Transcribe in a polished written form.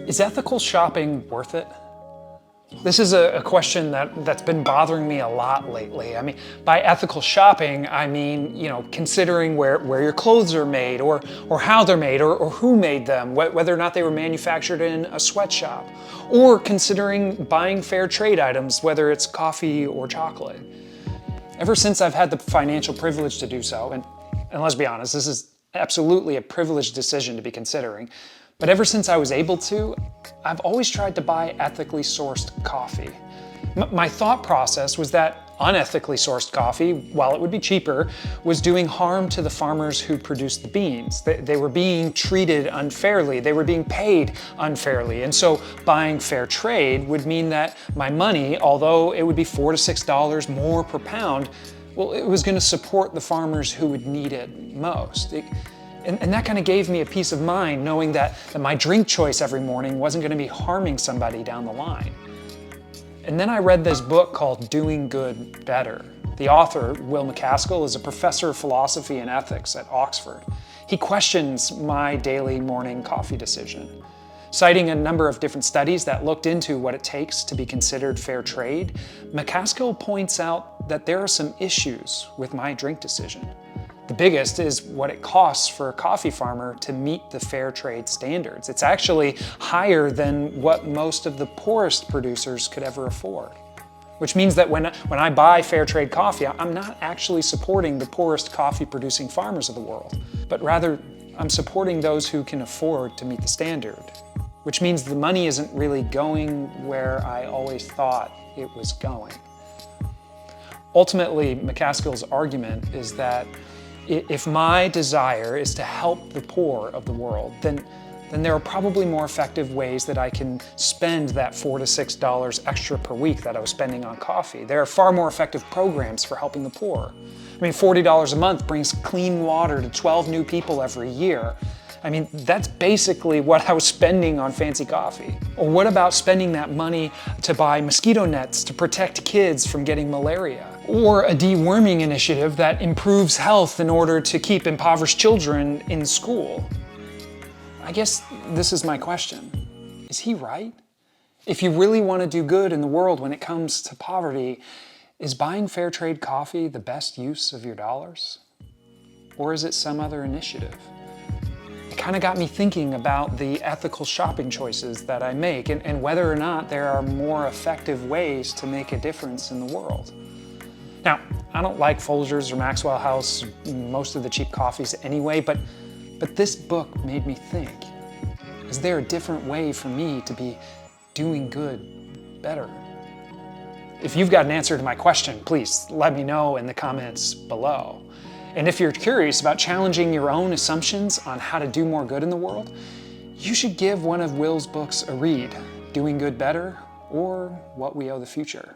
Is ethical shopping worth it? This is a question that's been bothering me a lot lately. I mean, by ethical shopping, I mean, considering where your clothes are made or how they're made or who made them, whether or not they were manufactured in a sweatshop, or considering buying fair trade items, whether it's coffee or chocolate. Ever since I've had the financial privilege to do so, and let's be honest, this is absolutely a privileged decision to be considering, but ever since I was able to, I've always tried to buy ethically sourced coffee. My thought process was that unethically sourced coffee, while it would be cheaper, was doing harm to the farmers who produced the beans. They were being treated unfairly, they were being paid unfairly, and so buying fair trade would mean that my money, although it would be $4 to $6 more per pound, well, it was going to support the farmers who would need it most. And that kind of gave me a peace of mind knowing that my drink choice every morning wasn't going to be harming somebody down the line. And then I read this book called Doing Good Better. The author, Will MacKaskill, is a professor of philosophy and ethics at Oxford. He questions my daily morning coffee decision. Citing a number of different studies that looked into what it takes to be considered fair trade, MacKaskill points out that there are some issues with my drink decision. The biggest is what it costs for a coffee farmer to meet the fair trade standards. It's actually higher than what most of the poorest producers could ever afford. Which means that when I buy fair trade coffee, I'm not actually supporting the poorest coffee producing farmers of the world, but rather I'm supporting those who can afford to meet the standard. Which means the money isn't really going where I always thought it was going. Ultimately, MacKaskill's argument is that if my desire is to help the poor of the world, then there are probably more effective ways that I can spend that $4 to $6 extra per week that I was spending on coffee. There are far more effective programs for helping the poor. I mean, $40 a month brings clean water to 12 new people every year. I mean, that's basically what I was spending on fancy coffee. Or what about spending that money to buy mosquito nets to protect kids from getting malaria? Or a deworming initiative that improves health in order to keep impoverished children in school? I guess this is my question. Is he right? If you really want to do good in the world when it comes to poverty, is buying fair trade coffee the best use of your dollars? Or is it some other initiative? It kind of got me thinking about the ethical shopping choices that I make and whether or not there are more effective ways to make a difference in the world. Now, I don't like Folgers or Maxwell House, most of the cheap coffees anyway, but this book made me think, is there a different way for me to be doing good better? If you've got an answer to my question, please let me know in the comments below. And if you're curious about challenging your own assumptions on how to do more good in the world, you should give one of Will's books a read, Doing Good Better or What We Owe the Future.